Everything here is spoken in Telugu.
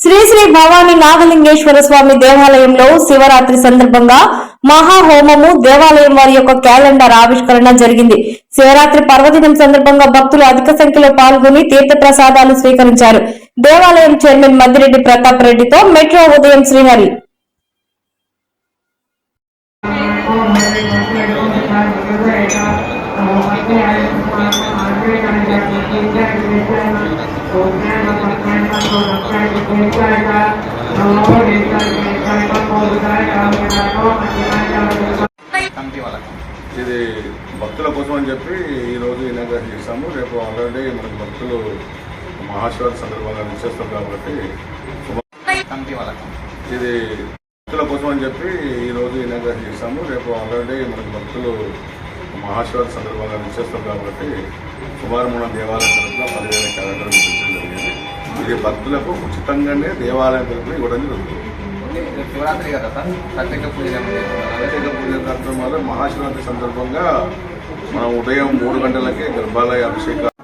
శ్రీ శ్రీ భవానీ నాగలింగేశ్వర స్వామి దేవాలయంలో శివరాత్రి సందర్భంగా మహాహోమము దేవాలయం వారి యొక్క క్యాలెండర్ ఆవిష్కరణ జరిగింది. శివరాత్రి పర్వదినం సందర్భంగా భక్తులు అధిక సంఖ్యలో పాల్గొని తీర్థ ప్రసాదాలు స్వీకరించారు. దేవాలయం చైర్మన్ మద్దిరెడ్డి ప్రతాప్ రెడ్డితో మెట్రో ఉదయం శ్రీహరి. ఇది భక్తుల కోసం అని చెప్పి ఈరోజు ఇనాగ్రేషన్ చేశాము. రేపు ఆల్రెడీ మనకి భక్తులు మహాశివరాత్రి సందర్భంగా నిశ్చేస్తాం కాబట్టి ఇది భక్తుల కోసం అని చెప్పి ఈరోజు ఇనాగ్రేషన్ చేశాము. రేపు ఆల్రెడీ మనకి భక్తులు మహాశివరాత్రి సందర్భంగా నిశ్చేస్తాం కాబట్టి సుమారు మన దేవాలయం తరఫున 10,000 క్యాలెండర్ నిర్మించడం జరిగింది. ఇది భక్తులకు ఉచితంగానే దేవాలయం తరఫున ఇవ్వడం జరుగుతుంది. శివరాత్రి కదా సార్, ప్రత్యేక పూజ కార్యక్రమాలు మహాశివరాత్రి సందర్భంగా మనం ఉదయం 3 గంటలకే గర్భాలయ అభిషేకాలు